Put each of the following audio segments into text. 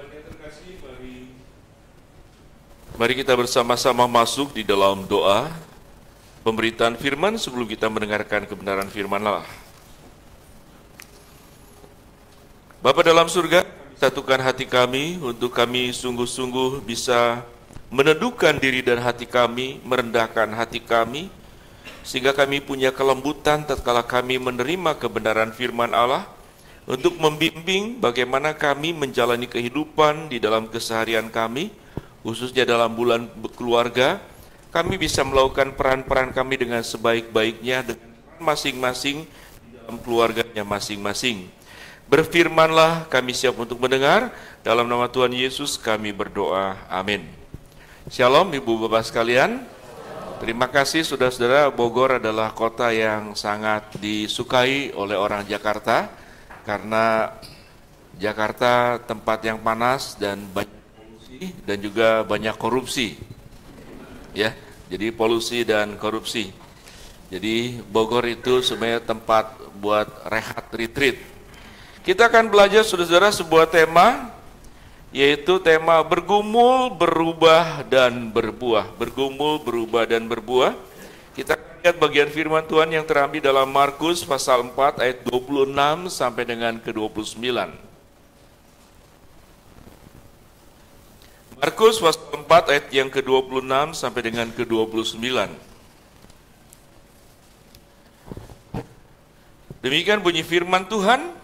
Tuhan yang terkasih, mari kita bersama-sama masuk di dalam doa pemberitaan firman sebelum kita mendengarkan kebenaran firman Allah. Bapa dalam surga, satukan hati kami untuk kami sungguh-sungguh bisa meneduhkan diri dan hati kami, merendahkan hati kami, sehingga kami punya kelembutan tatkala kami menerima kebenaran firman Allah, untuk membimbing bagaimana kami menjalani kehidupan di dalam keseharian kami, khususnya dalam bulan keluarga. Kami bisa melakukan peran-peran kami dengan sebaik-baiknya dengan masing-masing dalam keluarganya masing-masing. Berfirmanlah, kami siap untuk mendengar. Dalam nama Tuhan Yesus kami berdoa, amin. Shalom Ibu Bapak sekalian. Terima kasih saudara-saudara. Bogor adalah kota yang sangat disukai oleh orang Jakarta, karena Jakarta tempat yang panas dan banyak polusi dan juga banyak korupsi. Ya, jadi polusi dan korupsi. Jadi Bogor itu sebenarnya tempat buat rehat, retreat. Kita akan belajar saudara-saudara sebuah tema, yaitu tema bergumul, berubah, dan berbuah. Bergumul, berubah, dan berbuah. Kita lihat bagian firman Tuhan yang terambil dalam Markus pasal 4 ayat 26 sampai dengan ke-29. Markus pasal 4 ayat yang ke-26 sampai dengan ke-29. Demikian bunyi firman Tuhan.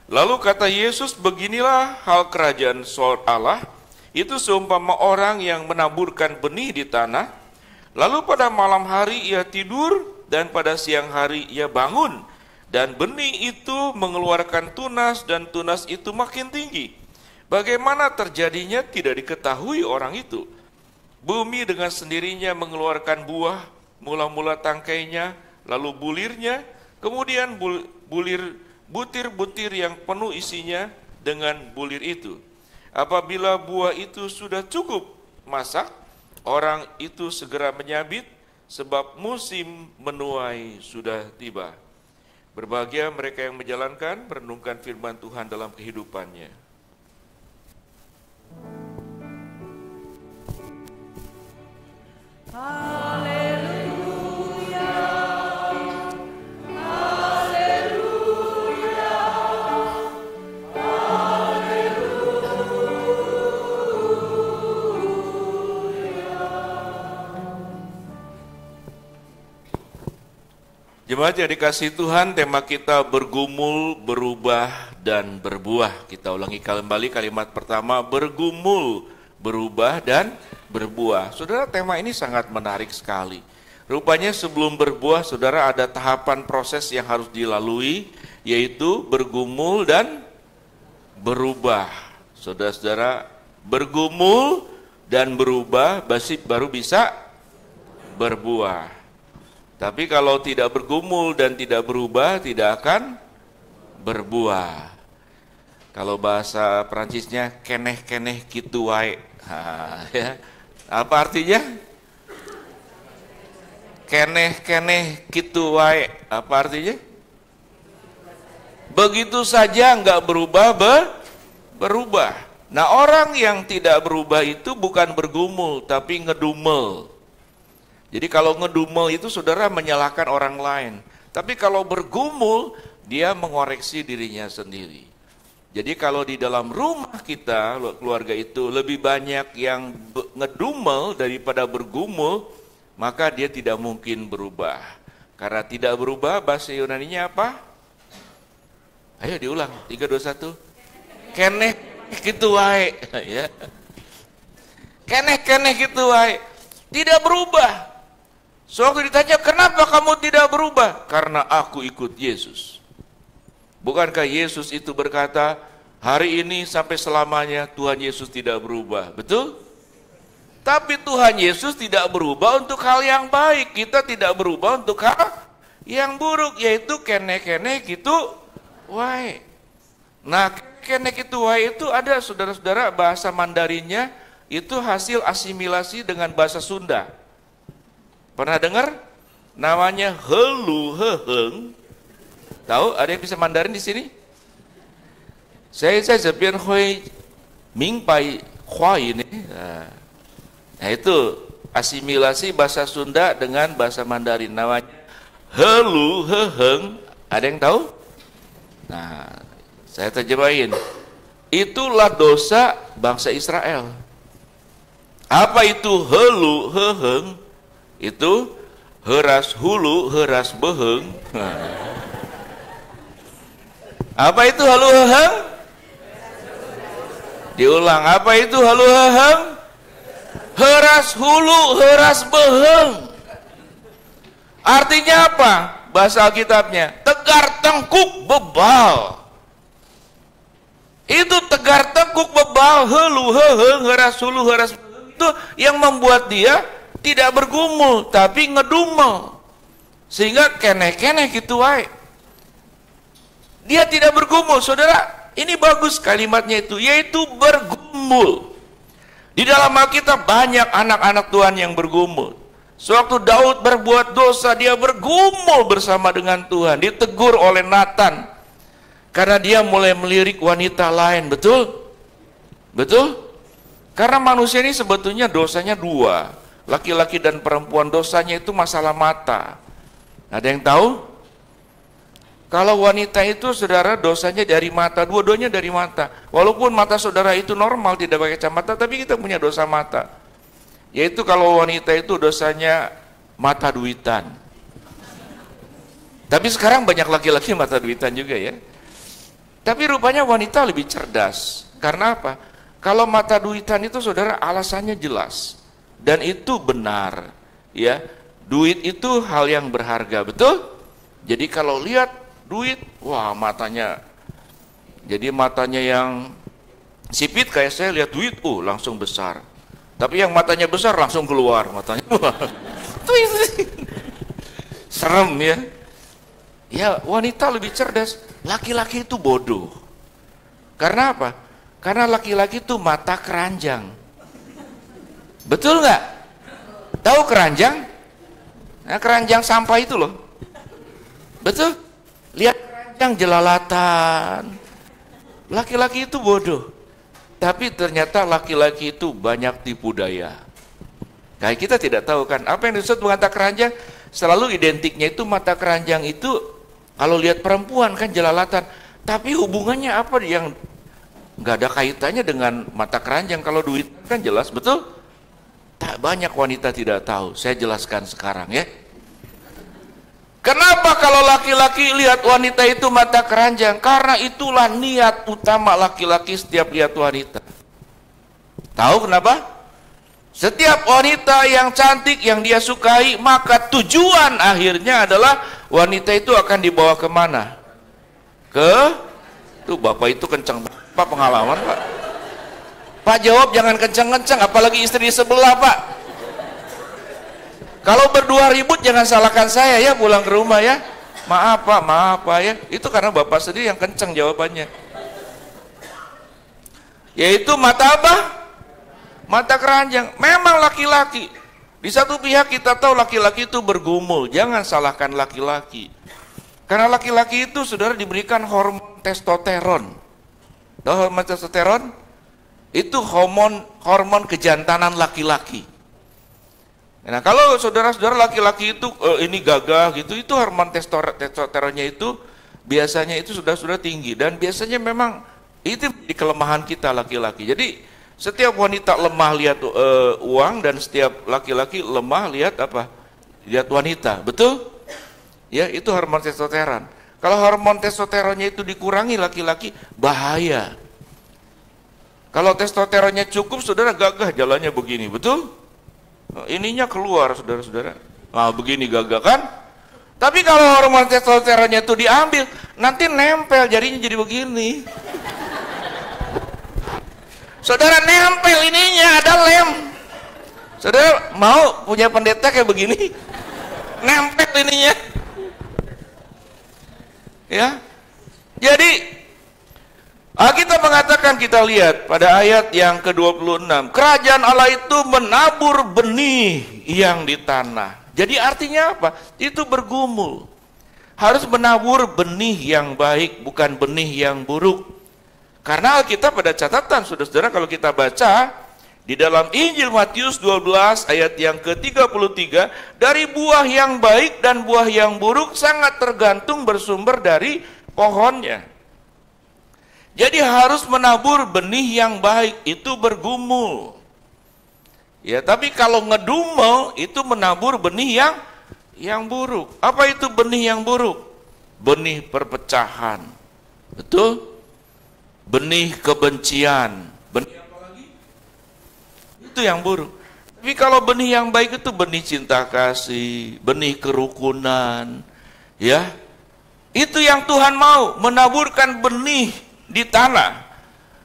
Lalu kata Yesus, beginilah hal kerajaan Allah, itu seumpama orang yang menaburkan benih di tanah, lalu pada malam hari ia tidur, dan pada siang hari ia bangun, dan benih itu mengeluarkan tunas, dan tunas itu makin tinggi. Bagaimana terjadinya tidak diketahui orang itu. Bumi dengan sendirinya mengeluarkan buah, mula-mula tangkainya, lalu bulirnya, kemudian butir-butir yang penuh isinya dengan bulir itu. Apabila buah itu sudah cukup masak, orang itu segera menyabit, sebab musim menuai sudah tiba. Berbahagia mereka yang menjalankan, merenungkan firman Tuhan dalam kehidupannya. Jemaat yang dikasihi Tuhan, tema kita bergumul, berubah, dan berbuah. Kita ulangi kembali kalimat pertama, bergumul, berubah, dan berbuah. Saudara, tema ini sangat menarik sekali. Rupanya sebelum berbuah, saudara, ada tahapan proses yang harus dilalui, yaitu bergumul dan berubah. Saudara-saudara, bergumul dan berubah, baru bisa berbuah. Tapi kalau tidak bergumul dan tidak berubah, tidak akan berbuah. Kalau bahasa Perancisnya, keneh-keneh gitu wae. Ya. Apa artinya? Keneh-keneh gitu wae. Apa artinya? Begitu saja nggak berubah, berubah. Nah, orang yang tidak berubah itu bukan bergumul, tapi ngedumel. Jadi kalau ngedumel itu saudara menyalahkan orang lain. Tapi kalau bergumul, dia mengoreksi dirinya sendiri. Jadi kalau di dalam rumah kita, keluarga itu lebih banyak yang ngedumel daripada bergumul, maka dia tidak mungkin berubah. Karena tidak berubah, bahasa Yunaninya apa? Ayo diulang, 3, 2, 1. Keneh gitu wae. Ya. Keneh gitu wae. Tidak berubah. Sewaktu ditanya, kenapa kamu tidak berubah? Karena aku ikut Yesus. Bukankah Yesus itu berkata, hari ini sampai selamanya Tuhan Yesus tidak berubah, betul? Tapi Tuhan Yesus tidak berubah untuk hal yang baik. Kita tidak berubah untuk hal yang buruk, yaitu keneh-keneh gitu wae. Nah, keneh gitu wae itu ada, saudara-saudara, bahasa Mandarinnya itu hasil asimilasi dengan bahasa Sunda. Pernah dengar? Namanya helu heheng. Tahu? Ada yang bisa Mandarin di sini? Saya sepian hui mingpai huai ini. Nah itu asimilasi bahasa Sunda dengan bahasa Mandarin, namanya helu heheng. Ada yang tahu? Nah, saya terjemahin. Itulah dosa bangsa Israel. Apa itu helu heheng? Itu heras hulu, heras beheng. Apa itu helu heheng? Diulang, apa itu helu heheng? Heras hulu, heras beheng. Artinya apa? Bahasa Alkitabnya, tegar tengkuk bebal. Itu tegar tengkuk bebal, helu heheng, heras hulu, heras beheng. Itu yang membuat dia tidak bergumul, tapi ngedumel. Sehingga keneh-keneh gitu wae. Dia tidak bergumul, saudara. Ini bagus kalimatnya itu, yaitu bergumul. Di dalam Alkitab banyak anak-anak Tuhan yang bergumul. Sewaktu Daud berbuat dosa, dia bergumul bersama dengan Tuhan. Ditegur oleh Nathan karena dia mulai melirik wanita lain. Betul? Betul? Karena manusia ini sebetulnya dosanya dua. Laki-laki dan perempuan, dosanya itu masalah mata. Ada yang tahu? Kalau wanita itu, saudara, dosanya dari mata, dua-duanya dari mata. Walaupun mata saudara itu normal, tidak pakai kacamata, tapi kita punya dosa mata. Yaitu kalau wanita itu dosanya mata duitan. Tapi sekarang banyak laki-laki mata duitan juga ya. Tapi rupanya wanita lebih cerdas. Karena apa? Kalau mata duitan itu, saudara, alasannya jelas. Dan itu benar. Ya, duit itu hal yang berharga, betul? Jadi kalau lihat duit, wah matanya, jadi matanya yang sipit kayak saya lihat duit, langsung besar. Tapi yang matanya besar langsung keluar matanya. Itu serem ya. Ya, wanita lebih cerdas, laki-laki itu bodoh. Karena apa? Karena laki-laki itu mata keranjang. Betul nggak? Tahu keranjang? Nah, keranjang sampah itu loh. Betul? Lihat keranjang jelalatan. Laki-laki itu bodoh. Tapi ternyata laki-laki itu banyak tipu daya. Kayak kita tidak tahu kan, apa yang disebut mata keranjang, selalu identiknya itu mata keranjang itu, kalau lihat perempuan kan jelalatan. Tapi hubungannya apa yang nggak ada kaitannya dengan mata keranjang? Kalau duit kan jelas, betul? Tak banyak wanita tidak tahu. Saya jelaskan sekarang ya. Kenapa kalau laki-laki lihat wanita itu mata keranjang? Karena itulah niat utama laki-laki setiap lihat wanita. Tahu kenapa? Setiap wanita yang cantik yang dia sukai, maka tujuan akhirnya adalah wanita itu akan dibawa kemana? Tuh bapak itu kencang, Pak, pengalaman Pak. Pak jawab jangan kencang-kencang, apalagi istri di sebelah Pak. Kalau berdua ribut jangan salahkan saya ya, pulang ke rumah ya. Maaf Pak ya. Itu karena bapak sendiri yang kencang jawabannya. Yaitu mata apa? Mata keranjang. Memang laki-laki. Di satu pihak kita tahu laki-laki itu bergumul. Jangan salahkan laki-laki. Karena laki-laki itu saudara diberikan hormon testosteron. Tahu hormon testosteron? Itu hormon kejantanan laki-laki. Nah, kalau saudara-saudara laki-laki itu ini gagah gitu, itu hormon testosteronnya itu biasanya itu sudah tinggi, dan biasanya memang itu di kelemahan kita laki-laki. Jadi setiap wanita lemah lihat uang, dan setiap laki-laki lemah lihat apa? Lihat wanita, betul? Ya, itu hormon testosteron. Kalau hormon testosteronnya itu dikurangi laki-laki, bahaya. Kalau testosteronnya cukup, saudara gagah jalannya begini, betul? Ininya keluar, saudara-saudara. Nah, begini gagah kan? Tapi kalau hormon testosteronnya itu diambil, nanti nempel, jadinya jadi begini. Saudara nempel ininya, ada lem. Saudara mau punya pendeta kayak begini? Nempel ininya. Ya. Jadi kita mengatakan, kita lihat pada ayat yang ke-26, kerajaan Allah itu menabur benih yang di tanah. Jadi artinya apa? Itu bergumul. Harus menabur benih yang baik, bukan benih yang buruk. Karena Alkitab pada catatan, saudara-saudara, kalau kita baca di dalam Injil Matius 12 ayat yang ke-33, dari buah yang baik dan buah yang buruk sangat tergantung bersumber dari pohonnya. Jadi harus menabur benih yang baik, itu bergumul. Ya, tapi kalau ngedumel itu menabur benih yang buruk. Apa itu benih yang buruk? Benih perpecahan. Betul? Benih kebencian. Benih apa lagi? Itu yang buruk. Tapi kalau benih yang baik itu benih cinta kasih, benih kerukunan, ya. Itu yang Tuhan mau, menaburkan benih di tanah.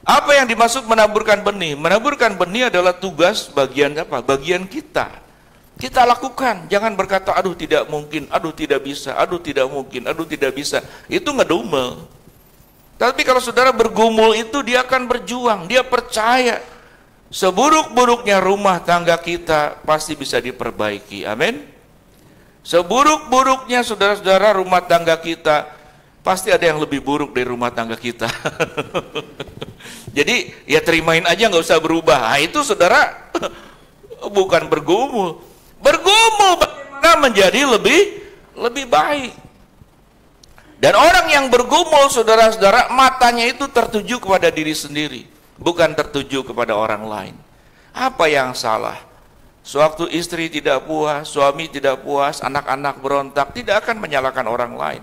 Apa yang dimaksud menaburkan benih? Menaburkan benih adalah tugas bagian apa? Bagian kita. Kita lakukan, jangan berkata, aduh tidak mungkin, aduh tidak bisa, aduh tidak mungkin, aduh tidak bisa. Itu ngedumel. Tapi kalau saudara bergumul itu, dia akan berjuang, dia percaya. Seburuk-buruknya rumah tangga kita pasti bisa diperbaiki, amin. Seburuk-buruknya saudara-saudara rumah tangga kita, pasti ada yang lebih buruk dari rumah tangga kita. Jadi ya terimain aja, nggak usah berubah. Nah, itu saudara bukan bergumul. Bergumul bagaimana menjadi lebih baik. Dan orang yang bergumul, saudara-saudara, matanya itu tertuju kepada diri sendiri, bukan tertuju kepada orang lain. Apa yang salah? Sewaktu istri tidak puas, suami tidak puas, anak-anak berontak, tidak akan menyalahkan orang lain.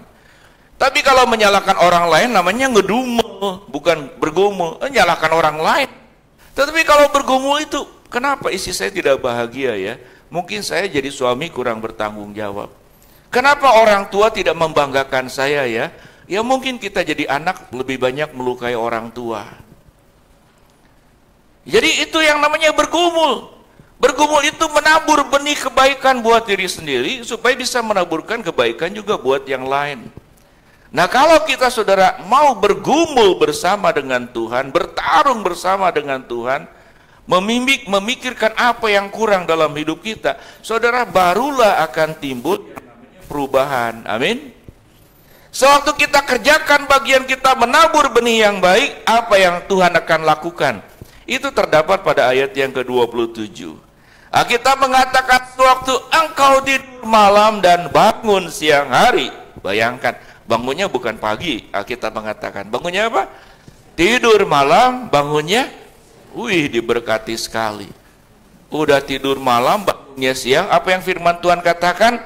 Tapi kalau menyalahkan orang lain namanya ngedumel, bukan bergumul, menyalahkan orang lain. Tetapi kalau bergumul itu, kenapa istri saya tidak bahagia ya? Mungkin saya jadi suami kurang bertanggung jawab. Kenapa orang tua tidak membanggakan saya ya? Ya mungkin kita jadi anak lebih banyak melukai orang tua. Jadi itu yang namanya bergumul. Bergumul itu menabur benih kebaikan buat diri sendiri, supaya bisa menaburkan kebaikan juga buat yang lain. Nah, kalau kita saudara mau bergumul bersama dengan Tuhan, bertarung bersama dengan Tuhan, memikirkan apa yang kurang dalam hidup kita, saudara, barulah akan timbul perubahan. Amin. Sewaktu kita kerjakan bagian kita menabur benih yang baik, apa yang Tuhan akan lakukan? Itu terdapat pada ayat yang ke-27. Kita mengatakan, sewaktu engkau tidur malam dan bangun siang hari. Bayangkan, bangunnya bukan pagi, kita mengatakan. Bangunnya apa? Tidur malam, bangunnya, wih, diberkati sekali. Udah tidur malam, bangunnya siang, apa yang firman Tuhan katakan?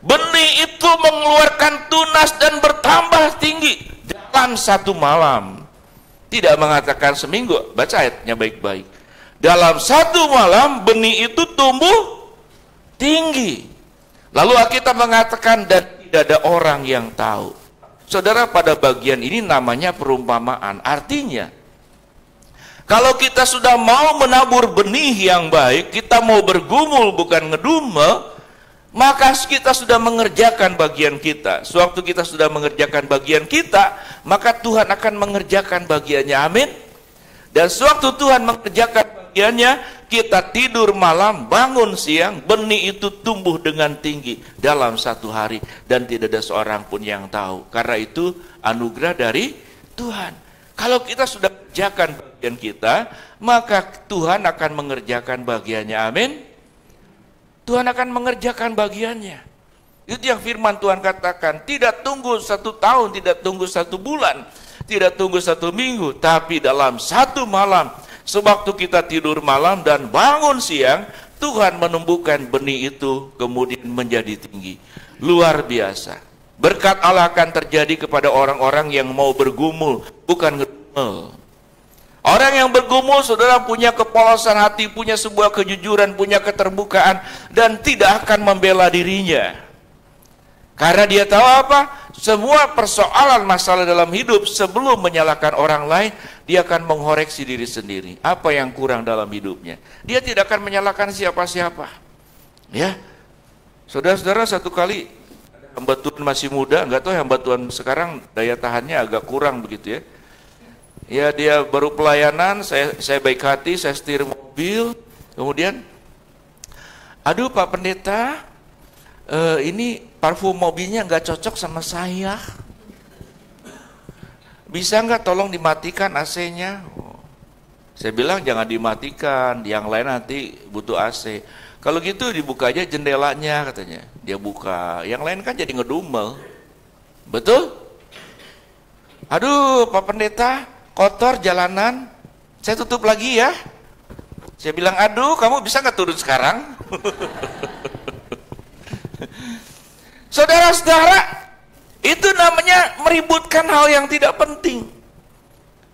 Benih itu mengeluarkan tunas dan bertambah tinggi dalam satu malam. Tidak mengatakan seminggu, baca ayatnya baik-baik. Dalam satu malam benih itu tumbuh tinggi. Lalu kita mengatakan, dan tidak ada orang yang tahu. Saudara, pada bagian ini namanya perumpamaan. Artinya, kalau kita sudah mau menabur benih yang baik, kita mau bergumul bukan ngedumel, maka kita sudah mengerjakan bagian kita. Sewaktu kita sudah mengerjakan bagian kita, maka Tuhan akan mengerjakan bagiannya. Amin. Dan sewaktu Tuhan mengerjakan bagiannya, kita tidur malam, bangun siang, benih itu tumbuh dengan tinggi dalam satu hari, dan tidak ada seorang pun yang tahu. Karena itu anugerah dari Tuhan. Kalau kita sudah kerjakan bagian kita, maka Tuhan akan mengerjakan bagiannya. Amin. Tuhan akan mengerjakan bagiannya. Itu yang firman Tuhan katakan, tidak tunggu 1 tahun, tidak tunggu 1 bulan, tidak tunggu 1 minggu, tapi dalam 1 malam, sewaktu kita tidur malam dan bangun siang, Tuhan menumbuhkan benih itu kemudian menjadi tinggi. Luar biasa. Berkat Allah akan terjadi kepada orang-orang yang mau bergumul, bukan ngedumel. Orang yang bergumul, saudara, punya kepolosan hati, punya sebuah kejujuran, punya keterbukaan, dan tidak akan membela dirinya. Karena dia tahu apa? Semua persoalan masalah dalam hidup, sebelum menyalahkan orang lain, dia akan mengoreksi diri sendiri. Apa yang kurang dalam hidupnya? Dia tidak akan menyalahkan siapa-siapa. Ya, saudara-saudara, satu kali hamba Tuhan masih muda, nggak tahu hamba Tuhan sekarang daya tahannya agak kurang begitu ya. Ya, dia baru pelayanan, saya baik hati, saya setir mobil, kemudian, aduh Pak Pendeta, ini parfum mobilnya nggak cocok sama saya. bisa nggak tolong dimatikan AC-nya? Saya bilang jangan dimatikan, yang lain nanti butuh AC. Kalau gitu dibuka aja jendelanya katanya. Dia buka, yang lain kan jadi ngedumel. Betul? Aduh Pak Pendeta, kotor jalanan, saya tutup lagi ya. Saya bilang, aduh kamu bisa nggak turun sekarang? Saudara-saudara, itu namanya meributkan hal yang tidak penting.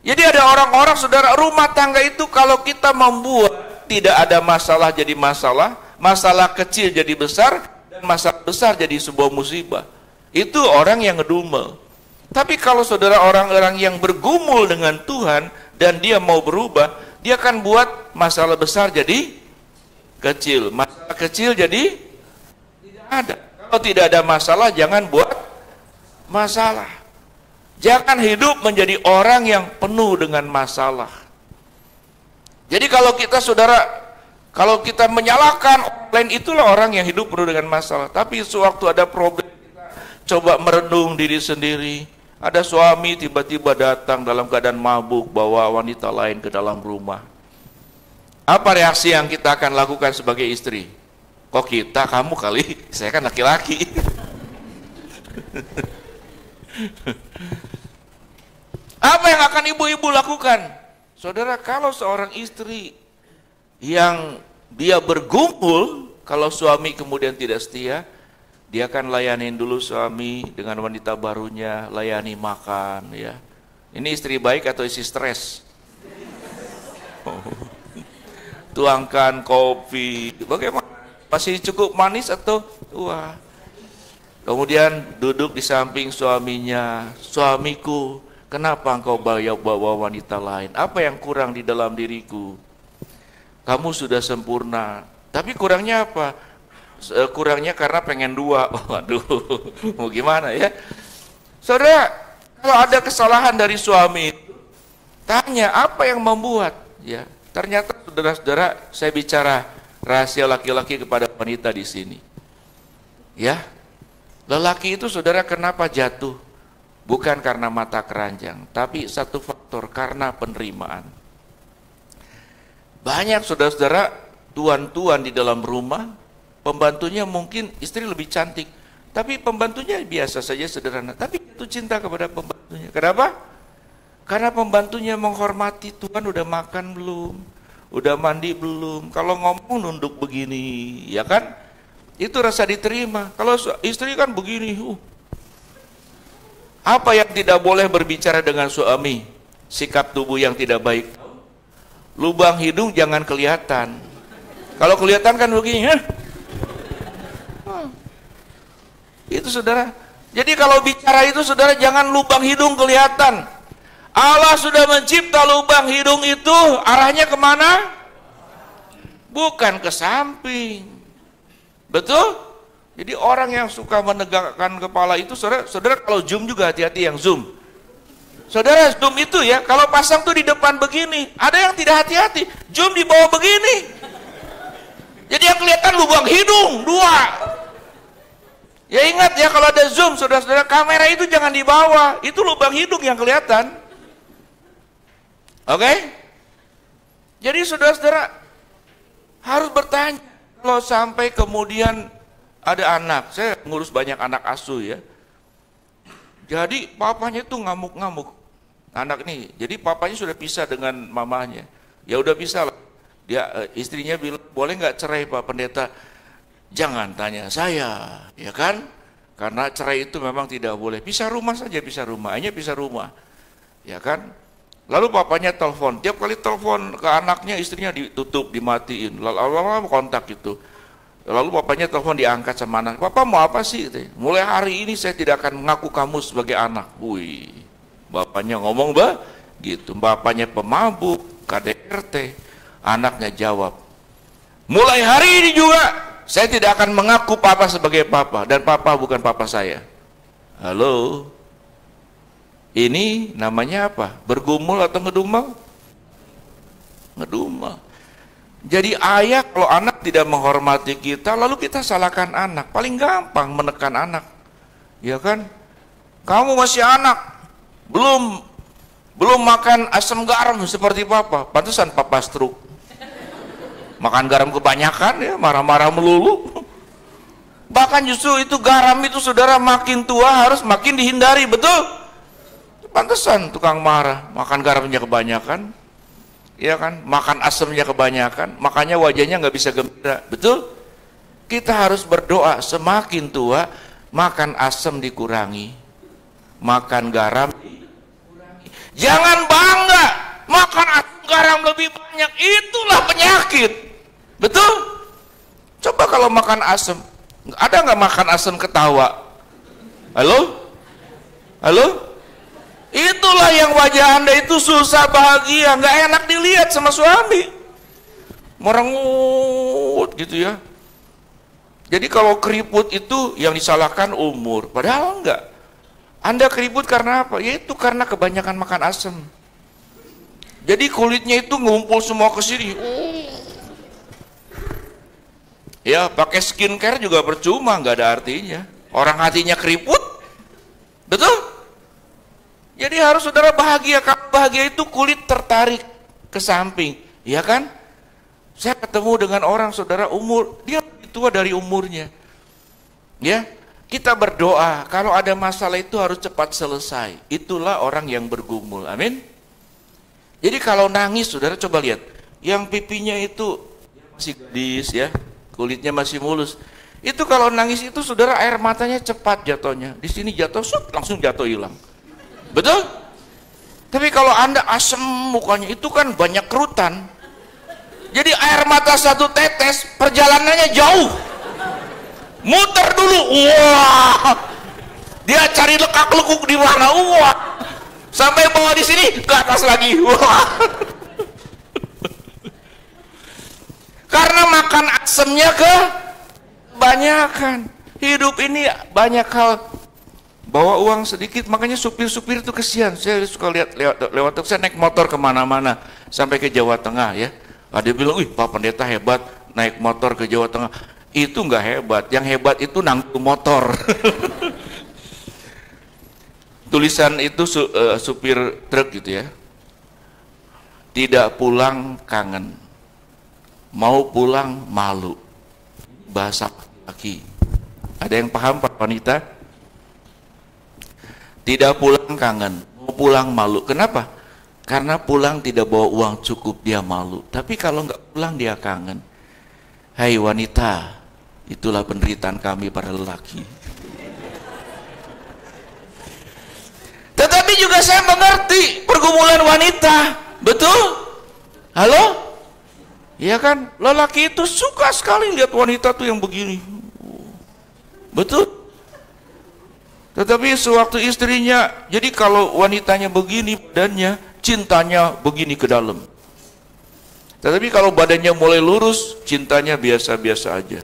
Jadi ada orang-orang, saudara, rumah tangga itu kalau kita membuat tidak ada masalah jadi masalah, masalah kecil jadi besar, dan masalah besar jadi sebuah musibah. Itu orang yang ngedumel. Tapi kalau saudara orang-orang yang bergumul dengan Tuhan dan dia mau berubah, dia akan buat masalah besar jadi kecil, masalah kecil jadi tidak ada. Kalau tidak ada masalah, jangan buat masalah. Jangan hidup menjadi orang yang penuh dengan masalah. Jadi kalau kita, saudara, kalau kita menyalahkan orang lain, itulah orang yang hidup penuh dengan masalah. Tapi sewaktu ada problem, kita coba merenung diri sendiri. Ada suami tiba-tiba datang dalam keadaan mabuk, bawa wanita lain ke dalam rumah. Apa reaksi yang kita akan lakukan sebagai istri? Kok kita, kamu kali, saya kan laki-laki. Apa yang akan ibu-ibu lakukan? Saudara, kalau seorang istri yang dia bergumul, kalau suami kemudian tidak setia, dia akan layanin dulu suami dengan wanita barunya, layani makan, ya. Ini istri baik atau istri stres? Tuangkan kopi, bagaimana? Masih cukup manis atau wah? Kemudian duduk di samping suaminya, suamiku, kenapa engkau bawa wanita lain? Apa yang kurang di dalam diriku? Kamu sudah sempurna, tapi kurangnya apa? Kurangnya karena pengen dua. Waduh, mau gimana ya? Saudara, kalau ada kesalahan dari suami, tanya apa yang membuat? Ya, ternyata saudara-saudara, saya bicara rahasia laki-laki kepada wanita di sini. Ya, lelaki itu, saudara, kenapa jatuh? Bukan karena mata keranjang, tapi satu faktor, karena penerimaan. Banyak saudara-saudara, tuan-tuan di dalam rumah, pembantunya mungkin istri lebih cantik, tapi pembantunya biasa saja, sederhana, tapi itu cinta kepada pembantunya. Kenapa? Karena pembantunya menghormati, Tuhan udah makan belum? Udah mandi belum? Kalau ngomong nunduk begini, ya kan? Itu rasa diterima. Kalau istri kan begini, apa yang tidak boleh berbicara dengan suami? Sikap tubuh yang tidak baik. Lubang hidung jangan kelihatan. Kalau kelihatan kan begini, itu saudara. Jadi kalau bicara itu, saudara, jangan lubang hidung kelihatan. Allah sudah mencipta lubang hidung itu arahnya kemana? Bukan ke samping. Betul? Jadi orang yang suka menegakkan kepala itu, saudara, kalau zoom juga hati-hati yang zoom. Saudara, zoom itu ya, kalau pasang tuh di depan begini, ada yang tidak hati-hati, zoom di bawah begini. Jadi yang kelihatan lubang hidung, dua. Ya ingat ya, kalau ada zoom, saudara-saudara, kamera itu jangan di bawah, itu lubang hidung yang kelihatan. Oke? Jadi saudara-saudara harus bertanya, kalau sampai kemudian ada anak, saya ngurus banyak anak asuh ya. Jadi papanya itu ngamuk-ngamuk, anak nih. Jadi papanya sudah pisah dengan mamanya. Ya udah pisah lah. Dia istrinya bilang, boleh nggak cerai Pak Pendeta? Jangan tanya saya, ya kan? Karena cerai itu memang tidak boleh. Pisah rumah saja, pisah rumah. Hanya pisah rumah, ya kan? Lalu papanya telepon, tiap kali telepon ke anaknya, istrinya ditutup, dimatiin. Lalu kontak itu. Lalu papanya telepon, diangkat sama anak. Papa mau apa sih? Mulai hari ini saya tidak akan mengaku kamu sebagai anak. Wih, bapaknya ngomong gitu. Bapaknya pemabuk, KDRT. Anaknya jawab, mulai hari ini juga saya tidak akan mengaku papa sebagai papa, dan papa bukan papa saya. Halo, ini namanya apa? Bergumul atau ngedumel? Ngedumel. Jadi ayah, kalau anak tidak menghormati kita, lalu kita salahkan anak. Paling gampang menekan anak, ya kan? Kamu masih anak, belum Belum makan asam garam seperti papa. Pantesan papa stroke. Makan garam kebanyakan ya, marah-marah melulu. Bahkan justru itu garam itu saudara makin tua harus makin dihindari, betul? Pantesan tukang marah, makan garamnya kebanyakan. Ya kan, makan asamnya kebanyakan, makanya wajahnya nggak bisa gembira, betul? Kita harus berdoa semakin tua makan asam dikurangi, makan garam dikurangi. Jangan bangga makan asam garam lebih banyak, itulah penyakit, betul? Coba kalau makan asam, ada nggak makan asam ketawa? Halo? Halo? Itulah yang wajah Anda itu susah bahagia, nggak enak dilihat sama suami, merengut gitu ya. Jadi kalau keriput itu yang disalahkan umur, padahal enggak. Anda keriput karena apa? Yaitu karena kebanyakan makan asam. Jadi kulitnya itu ngumpul semua ke sini. Ya, pakai skincare juga percuma, nggak ada artinya. Orang hatinya keriput, betul? Jadi harus saudara bahagia. Kalau bahagia itu kulit tertarik ke samping, ya kan? Saya ketemu dengan orang saudara umur, dia lebih tua dari umurnya. Ya, kita berdoa kalau ada masalah itu harus cepat selesai. Itulah orang yang bergumul. Amin. Jadi kalau nangis saudara coba lihat, yang pipinya itu masih gadis ya, kulitnya masih mulus. Itu kalau nangis itu saudara air matanya cepat jatuhnya. Di sini jatuh, langsung jatuh hilang. Betul? Tapi kalau Anda asem mukanya itu kan banyak kerutan. Jadi air mata satu tetes perjalanannya jauh. Muter dulu. Wah. Dia cari lekak-lekuk di mana? Wah. Sampai bawa di sini ke atas lagi. Wah. Karena makan asemnya kebanyakan. Hidup ini banyak hal. Bawa uang sedikit, makanya supir-supir itu kesian. Saya suka lihat lewat saya naik motor kemana-mana sampai ke Jawa Tengah ya. Ada bilang, wih Pak Pendeta hebat naik motor ke Jawa Tengah. Itu nggak hebat, yang hebat itu nangku motor. Tulisan itu supir truk gitu ya. Tidak pulang kangen, mau pulang malu. Bahasa laki. Ada yang paham Pak wanita? Tidak pulang kangen, mau pulang malu. Kenapa? Karena pulang tidak bawa uang cukup, dia malu. Tapi kalau nggak pulang dia kangen. Hai wanita, itulah penderitaan kami para lelaki. Tetapi juga saya mengerti pergumulan wanita, betul? Halo? Iya kan? Lelaki itu suka sekali lihat wanita tuh yang begini. Betul? Tetapi sewaktu istrinya, jadi kalau wanitanya begini badannya, cintanya begini ke dalam. Tetapi kalau badannya mulai lurus, cintanya biasa-biasa aja.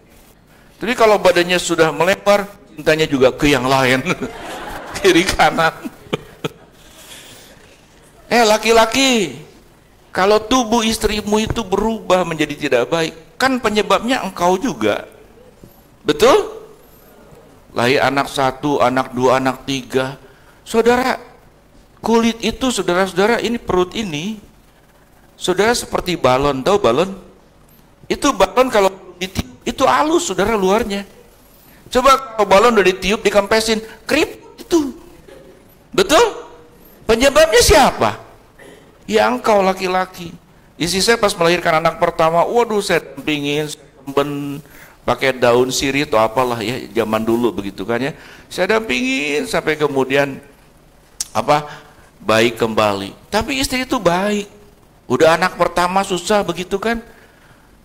Tapi kalau badannya sudah melebar, cintanya juga ke yang lain. Kiri kanan. Laki-laki, kalau tubuh istrimu itu berubah menjadi tidak baik, kan penyebabnya engkau juga. Betul? Lahir anak satu, anak dua, anak tiga. Saudara, kulit itu saudara-saudara, ini perut ini, saudara seperti balon, tahu balon? Itu balon kalau ditiup, itu halus saudara luarnya. Coba kalau balon udah ditiup, dikempesin, kerip itu. Betul? Penyebabnya siapa? Ya engkau laki-laki. Istri saya pas melahirkan anak pertama, waduh saya dampingin, pakai daun sirih atau apalah ya, zaman dulu begitu kan ya. Saya dampingin sampai kemudian baik kembali. Tapi istri itu baik. Udah anak pertama susah begitu kan.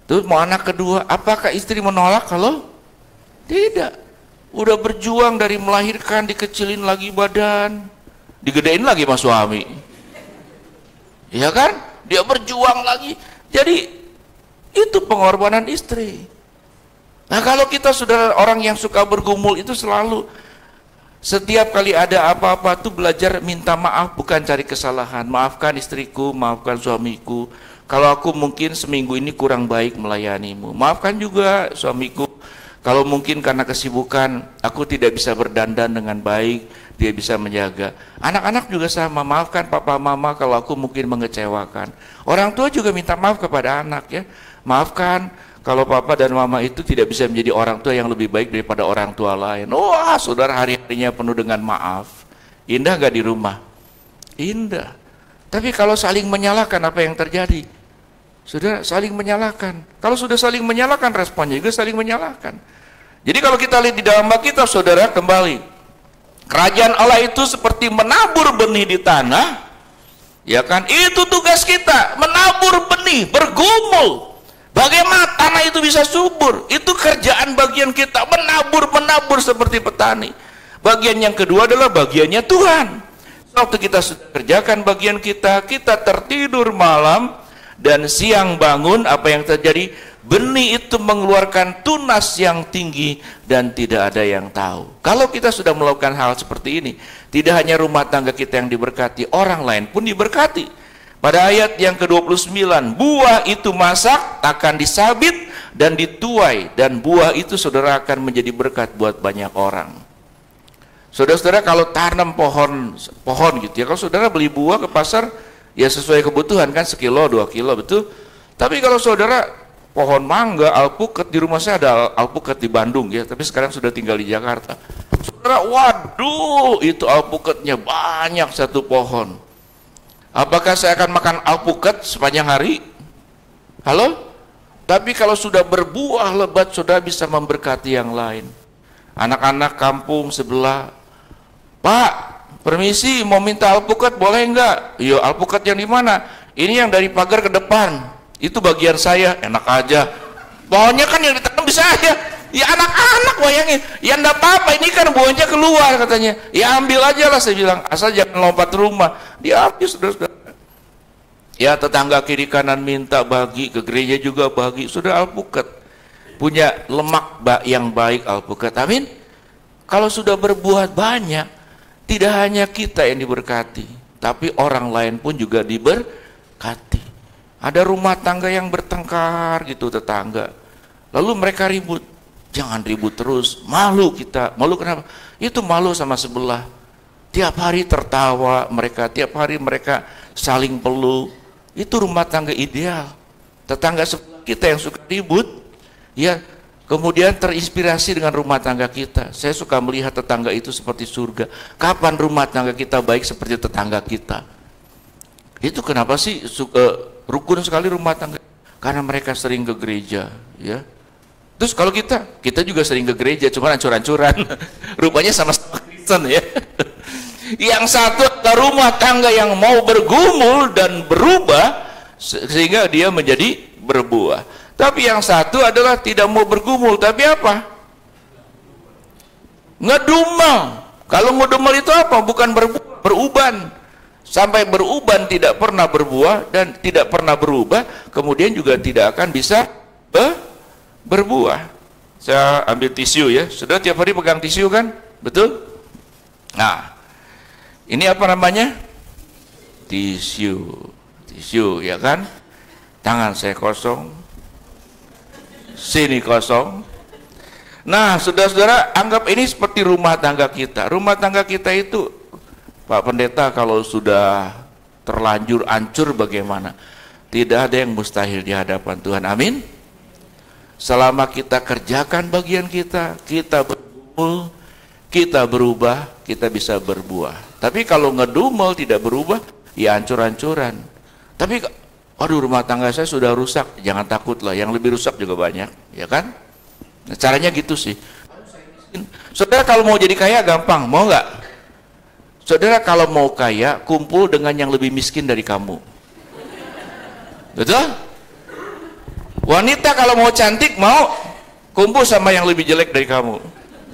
Terus mau anak kedua, apakah istri menolak kalau? Tidak. Udah berjuang dari melahirkan, dikecilin lagi badan, digedein lagi sama suami. Iya kan? Dia berjuang lagi. Jadi itu pengorbanan istri. Nah kalau kita sudah orang yang suka bergumul itu selalu setiap kali ada apa-apa tuh belajar minta maaf, bukan cari kesalahan. Maafkan istriku, maafkan suamiku. Kalau aku mungkin seminggu ini kurang baik melayanimu, maafkan juga suamiku. Kalau mungkin karena kesibukan, aku tidak bisa berdandan dengan baik, dia bisa menjaga. Anak-anak juga sama, maafkan papa mama kalau aku mungkin mengecewakan. Orang tua juga minta maaf kepada anak ya. Maafkan kalau papa dan mama itu tidak bisa menjadi orang tua yang lebih baik daripada orang tua lain. Wah, saudara, hari-harinya penuh dengan maaf. Indah gak di rumah? Indah. Tapi kalau saling menyalahkan, apa yang terjadi? Sudah saling menyalahkan. Kalau sudah saling menyalahkan, responnya juga saling menyalahkan. Jadi kalau kita lihat di dalam Alkitab, saudara, kembali, kerajaan Allah itu seperti menabur benih di tanah, ya kan? Itu tugas kita, menabur benih, bergumul. Bagaimana tanah itu bisa subur? Itu kerjaan bagian kita, menabur seperti petani. Bagian yang kedua adalah bagiannya Tuhan. Waktu kita sudah kerjakan bagian kita, kita tertidur malam dan siang bangun, apa yang terjadi? Benih itu mengeluarkan tunas yang tinggi dan tidak ada yang tahu. Kalau kita sudah melakukan hal seperti ini, tidak hanya rumah tangga kita yang diberkati, orang lain pun diberkati. Pada ayat yang ke-29, buah itu masak, akan disabit dan dituai, dan buah itu saudara akan menjadi berkat buat banyak orang. Saudara-saudara, kalau tanam pohon gitu ya, kalau saudara beli buah ke pasar, ya sesuai kebutuhan kan, sekilo, 2 kilo, betul. Tapi kalau saudara pohon mangga, alpukat, di rumah saya ada alpukat di Bandung ya, tapi sekarang sudah tinggal di Jakarta. Saudara, waduh, itu alpukatnya banyak satu pohon. Apakah saya akan makan alpukat sepanjang hari? Halo? Tapi kalau sudah berbuah lebat, saudara bisa memberkati yang lain. Anak-anak kampung sebelah, Pak, permisi, mau minta alpukat boleh enggak? Iya, alpukat yang di mana? Ini yang dari pagar ke depan. Itu bagian saya. Enak aja. Pohonnya kan yang ditanam di saya. Ya anak-anak bayangin. Ya enggak apa-apa, ini kan buahnya keluar katanya. Ya ambil aja lah, saya bilang. Asal jangan lompat rumah. Dia habis, saudara-saudara. Ya tetangga kiri kanan minta bagi, ke gereja juga bagi. Sudah alpukat. Punya lemak yang baik alpukat. Amin. Kalau sudah berbuah banyak, tidak hanya kita yang diberkati, tapi orang lain pun juga diberkati. Ada rumah tangga yang bertengkar gitu, tetangga. Lalu mereka ribut. Jangan ribut terus. Malu kita. Malu kenapa? Itu malu sama sebelah. Tiap hari tertawa mereka, tiap hari mereka saling peluk. Itu rumah tangga ideal. Tetangga sebelah kita yang suka ribut, ya, kemudian terinspirasi dengan rumah tangga kita. Saya suka melihat tetangga itu seperti surga. Kapan rumah tangga kita baik seperti tetangga kita? Itu kenapa sih rukun sekali rumah tangga? Karena mereka sering ke gereja, ya. Terus kalau kita juga sering ke gereja, cuma ancur-ancuran. Rupanya sama-sama Kristen ya. Yang satu adalah rumah tangga yang mau bergumul dan berubah sehingga dia menjadi berbuah. Tapi yang satu adalah tidak mau bergumul, tapi apa? Ngedumel. Kalau ngedumel itu apa? Bukan berbuah, beruban. Sampai beruban tidak pernah berbuah dan tidak pernah berubah, kemudian juga tidak akan bisa berbuah. Saya ambil tisu ya. Sudah tiap hari pegang tisu kan? Betul? Nah, ini apa namanya? Tisu. Tisu ya kan? Tangan saya kosong. Sini kosong. Nah, saudara-saudara, anggap ini seperti rumah tangga kita. Rumah tangga kita itu, Pak Pendeta, kalau sudah terlanjur hancur bagaimana? Tidak ada yang mustahil di hadapan Tuhan. Amin. Selama kita kerjakan bagian kita, kita bergumul, kita berubah, kita bisa berbuah. Tapi kalau ngedumel tidak berubah, ya hancur-hancuran. Tapi aduh, rumah tangga saya sudah rusak, jangan takutlah, yang lebih rusak juga banyak, ya kan? Nah, caranya gitu sih. Saudara kalau mau jadi kaya gampang, mau nggak? Saudara kalau mau kaya, kumpul dengan yang lebih miskin dari kamu. Betul? Wanita kalau mau cantik, mau kumpul sama yang lebih jelek dari kamu.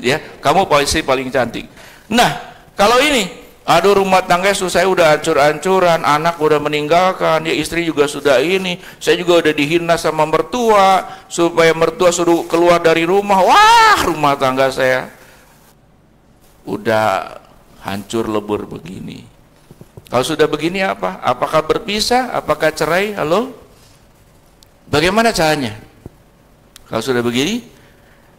Ya, kamu paling cantik. Nah, kalau ini, aduh rumah tangga saya udah hancur-hancuran, anak udah meninggalkan, ya istri juga sudah ini, saya juga udah dihina sama mertua, supaya mertua suruh keluar dari rumah. Wah, rumah tangga saya udah hancur lebur begini. Kalau sudah begini apa? Apakah berpisah? Apakah cerai? Halo? Bagaimana caranya? Kalau sudah begini,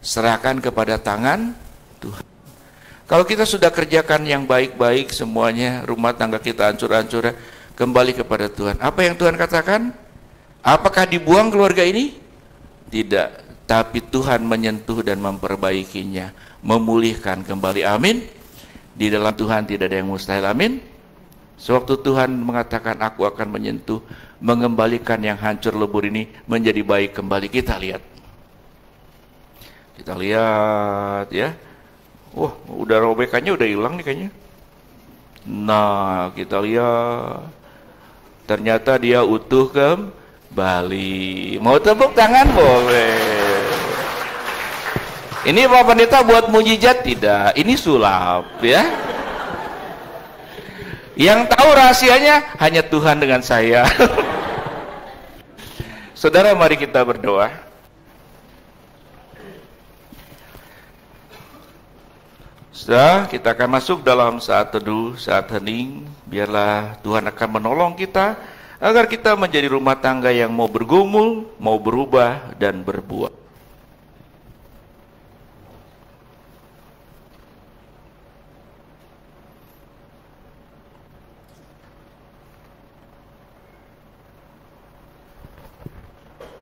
serahkan kepada tangan Tuhan. Kalau kita sudah kerjakan yang baik-baik semuanya, rumah tangga kita hancur-hancur, kembali kepada Tuhan. Apa yang Tuhan katakan? Apakah dibuang keluarga ini? Tidak, tapi Tuhan menyentuh dan memperbaikinya, memulihkan kembali. Amin. Di dalam Tuhan tidak ada yang mustahil. Amin. Sewaktu Tuhan mengatakan aku akan menyentuh, mengembalikan yang hancur lebur ini menjadi baik kembali. Kita lihat ya. Wah, udah robekannya udah hilang nih kayaknya. Nah, kita lihat. Ternyata dia utuh kembali. Mau tepuk tangan boleh. Ini Pak Pendeta buat mujizat? Tidak, ini sulap ya. Yang tahu rahasianya hanya Tuhan dengan saya. Saudara, mari kita berdoa. Sudah, kita akan masuk dalam saat teduh, saat hening. Biarlah Tuhan akan menolong kita agar kita menjadi rumah tangga yang mau bergumul, mau berubah dan berbuah.